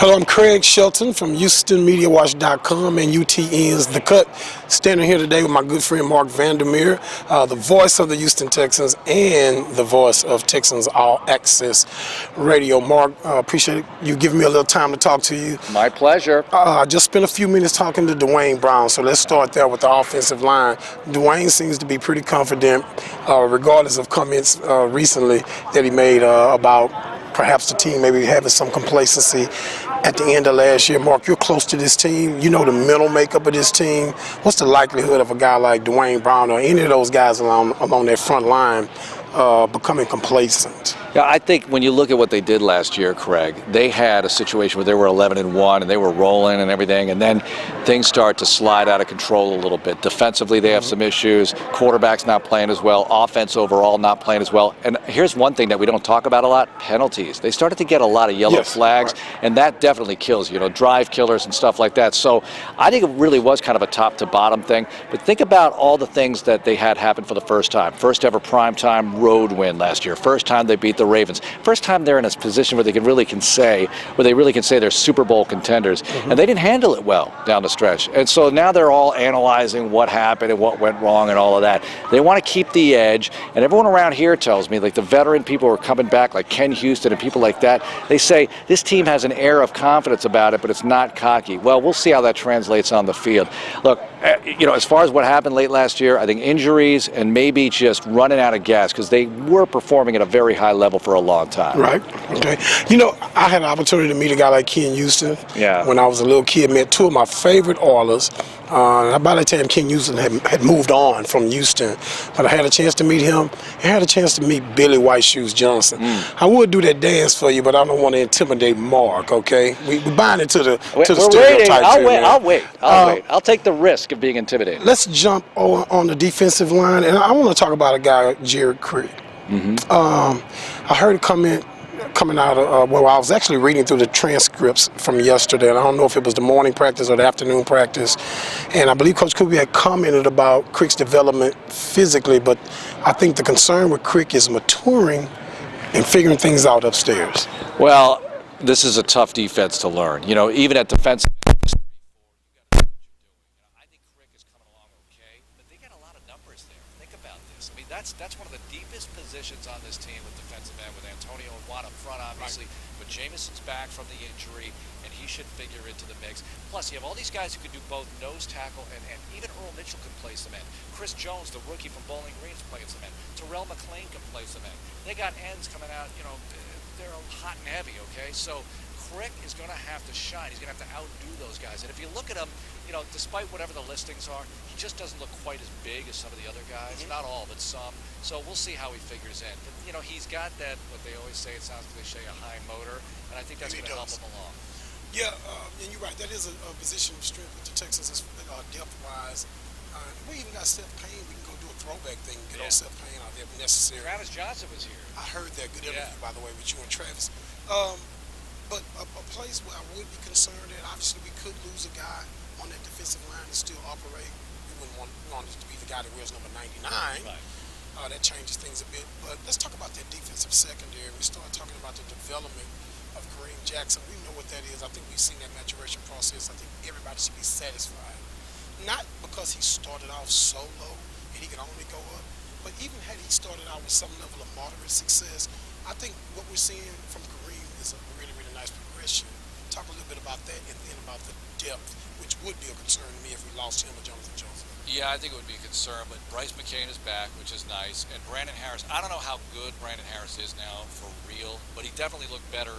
Hello, I'm Craig Shelton from HoustonMediaWatch.com and UTN's The Cut. Standing here today with my good friend Marc Vandermeer, the voice of the Houston Texans and the voice of Texans All Access Radio. Marc, appreciate you giving me a little time to talk to you. My pleasure. I just spent a few minutes talking to Dwayne Brown, so let's start there with the offensive line. Dwayne seems to be pretty confident, regardless of comments recently that he made about perhaps the team maybe having some complacency at the end of last year. Marc, you're close to this team. You know the mental makeup of this team. What's the likelihood of a guy like Dwayne Brown or any of those guys along that front line becoming complacent? Yeah, I think when you look at what they did last year, Craig, they had a situation where they were 11-1 and they were rolling and everything, and then things start to slide out of control a little bit. Defensively, they have some issues. Quarterback's not playing as well. Offense overall not playing as well. And here's one thing that we don't talk about a lot: penalties. They started to get a lot of yellow flags, and that definitely kills, drive killers and stuff like that. So I think it really was kind of a top-to-bottom thing. But think about all the things that they had happen for the first time. First ever primetime road win last year. First time they beat the Ravens. First time they're in a position where they really can say they're Super Bowl contenders, and they didn't handle it well down the stretch. And so now they're all analyzing what happened and what went wrong and all of that. They want to keep the edge, and everyone around here tells me, like the veteran people who are coming back, like Ken Houston and people like that, they say this team has an air of confidence about it, but it's not cocky. Well, we'll see how that translates on the field. Look, as far as what happened late last year, I think injuries and maybe just running out of gas, because they were performing at a very high level for a long time. Right. Okay. I had an opportunity to meet a guy like Ken Houston. Yeah. When I was a little kid, met two of my favorite Oilers. By the time Ken Houston had moved on from Houston, but I had a chance to meet him. I had a chance to meet Billy White Shoes Johnson. I would do that dance for you, but I don't want to intimidate Marc. Okay, we bind it to the stereotypes. I'll wait. I'll take the risk of being intimidated. Let's jump on the defensive line, and I want to talk about a guy like Jared Crick. I heard a comment coming out of, I was actually reading through the transcripts from yesterday, and I don't know if it was the morning practice or the afternoon practice, and I believe Coach Kuby had commented about Crick's development physically, but I think the concern with Crick is maturing and figuring things out upstairs. Well, this is a tough defense to learn. Even at defensive That's one of the deepest positions on this team with defensive end, with Antonio and Watt up front, obviously. But Jameson's back from the injury, and he should figure into the mix. Plus, you have all these guys who can do both nose tackle, and even Earl Mitchell can play some end. Chris Jones, the rookie from Bowling Green, is playing some end. Terrell McLean can play some end. They got ends coming out, they're hot and heavy, okay? So Crick is going to have to shine. He's going to have to outdo those guys. And if you look at him, despite whatever the listings are, he just doesn't look quite as big as some of the other guys. Not all, but some. So we'll see how he figures in. But, he's got that, what they always say, it sounds cliche, a high motor, and I think that's going to help him along. Yeah, and you're right. That is a position of strength with the Texans depth-wise. We even got Seth Payne. We can go do a throwback thing and get on Seth Payne out there if necessary. Travis Johnson was here. I heard that. Good interview, by the way, with you and Travis. But a place where I would be concerned that obviously we could lose a guy on that defensive line and still operate. We wouldn't want it to be the guy that wears number 99. Right. That changes things a bit. But let's talk about that defensive secondary. We start talking about the development of Kareem Jackson. We know what that is. I think we've seen that maturation process. I think everybody should be satisfied. Not because he started off so low and he can only go up, but even had he started out with some level of moderate success, I think what we're seeing from Kareem is a really, really nice progression. Talk a little bit about that and then about the depth, which would be a concern to me if we lost him or Jonathan Joseph. Yeah, I think it would be a concern, but Bryce McCain is back, which is nice. And Brandon Harris, I don't know how good Brandon Harris is now for real, but he definitely looked better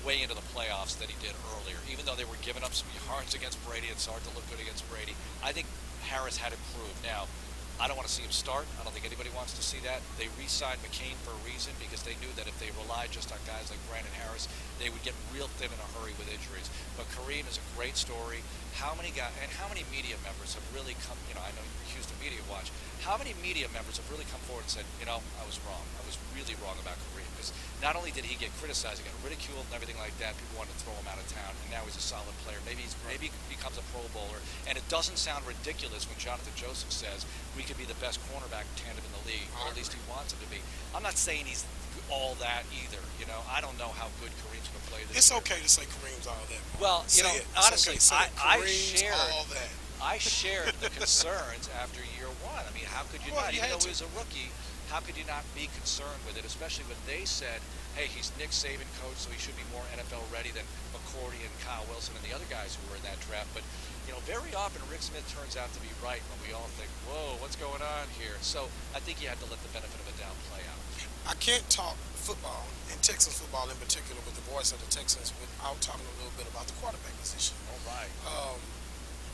way into the playoffs than he did earlier. Even though they were giving up some yards against Brady, it's hard to look good against Brady. I think Harris had improved. Now, I don't want to see him start. I don't think anybody wants to see that. They re-signed McCain for a reason, because they knew that if they relied just on guys like Brandon Harris, they would get real thin in a hurry with injuries. But Kareem is a great story. How many guys and how many media members have really come, I know you're Houston Media Watch, how many media members have really come forward and said, I was wrong. I was really wrong about Kareem, because not only did he get criticized, he got ridiculed and everything like that, people wanted to throw him out of town, and now he's a solid player. Maybe he becomes a Pro Bowler, and it doesn't sound ridiculous when Jonathan Joseph says we could be the best cornerback tandem in the league, or at least he wants him to be. I'm not saying he's all that either. You know, I don't know how good Kareem's going to play this It's year. okay to say Kareem's all that. Well, you Say know, it. It's honestly, okay. Say it. I Kareem's shared all that. I shared the concerns after year one. I mean, how could you Well, not? you Even had though to. he was a rookie, how could you not be concerned with it? Especially when they said, "Hey, he's Nick Saban coach, so he should be more NFL ready than McCourty and Kyle Wilson and the other guys who were in that draft." But you know, very often Rick Smith turns out to be right when we all think, "Whoa, what's going on here?" So I think you had to let the benefit of a doubt play out. I can't talk football, and Texans football in particular, with the voice of the Texans without talking a little bit about the quarterback position. All right.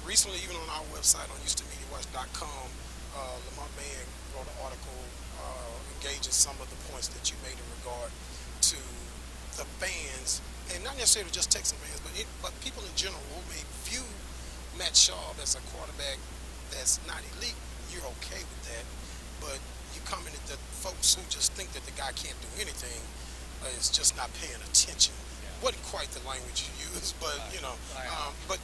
Recently, even on our website on HoustonMediaWatch.com, Lamar Mann wrote an article engaging some of the points that you made in regard to the fans, and not necessarily just Texan fans, but people in general who may view Matt Schaub as a quarterback that's not elite. You're okay with that, but you comment at the folks who just think that the guy can't do anything is just not paying attention. Wasn't quite the language you used, but you know, but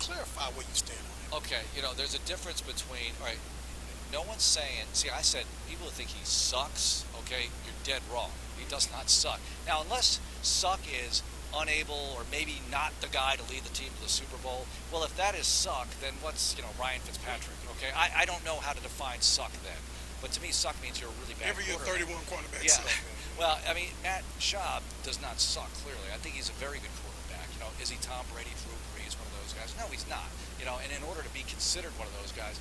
clarify where you stand on it. Okay, you know, there's a difference between, all right, no one's saying, see, I said, people who think he sucks, okay, you're dead wrong. He does not suck. Now, unless suck is unable or maybe not the guy to lead the team to the Super Bowl, well, if that is suck, then what's, you know, Ryan Fitzpatrick, okay? I don't know how to define suck then. But to me, suck means you're a really bad Every year, 31 quarterbacks. Yeah. Suck. Well, I mean, Matt Schaub does not suck, clearly. I think he's a very good quarterback. You know, is he Tom Brady, Drew Brees, one of those guys? No, he's not. You know, and in order to be considered one of those guys,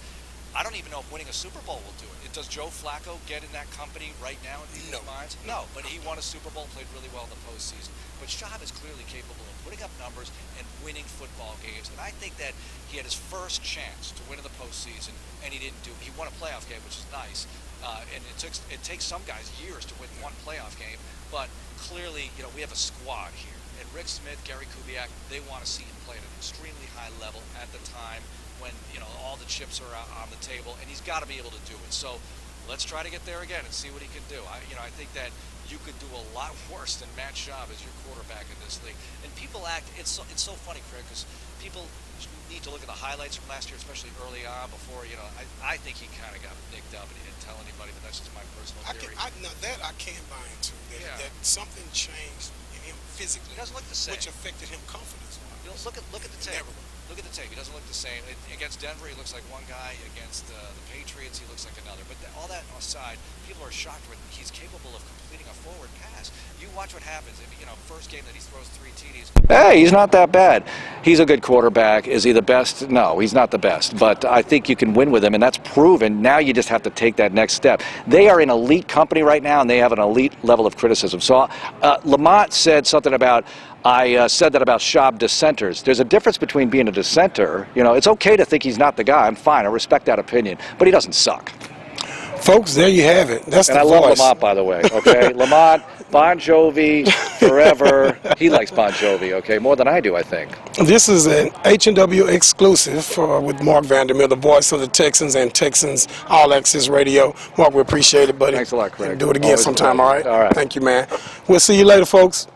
I don't even know if winning a Super Bowl will do it. Does Joe Flacco get in that company right now in people's minds? No, but he won a Super Bowl, played really well in the postseason. But Schaub is clearly capable of putting up numbers and winning football games. And I think that he had his first chance to win in the postseason, and he didn't do it. He won a playoff game, which is nice. And it takes some guys years to win one playoff game, but clearly, you know, we have a squad here. And Rick Smith, Gary Kubiak, they want to see him play at an extremely high level at the time when, you know, all the chips are on the table, and he's got to be able to do it. So let's try to get there again and see what he can do. I think that you could do a lot worse than Matt Schaub as your quarterback in this league. And people act, it's so funny, Craig, because people need to look at the highlights from last year, especially early on before, you know, I think he kind of got nicked up and he didn't tell anybody, but that's just my personal theory. That I can buy into, that something changed in him physically, He doesn't look the same. which affected him confidence-wise. You know, look at the tape. Look at the tape. He doesn't look the same. Against Denver, he looks like one guy. Against the Patriots, he looks like another. But all that aside, people are shocked when he's capable of completing a forward pass. You watch what happens. You know, first game that he throws 3 TDs. Hey, he's not that bad. He's a good quarterback. Is he the best? No, he's not the best. But I think you can win with him, and that's proven. Now you just have to take that next step. They are an elite company right now, and they have an elite level of criticism. So Lamont said something about, I said that about Schaub dissenters. There's a difference between being a dissenter. You know, it's okay to think he's not the guy. I'm fine. I respect that opinion. But he doesn't suck. Folks, there you have it. That's And the I voice. love Lamont, by the way, okay? Lamont, Bon Jovi, forever. He likes Bon Jovi, okay? More than I do, I think. This is an HMW exclusive with Marc Vandermeer, the voice of the Texans and Texans All Access Radio. Marc, we appreciate it, buddy. Thanks a lot, Craig. Do it again Always sometime, a all pleasure. right? All right. Thank you, man. We'll see you later, folks.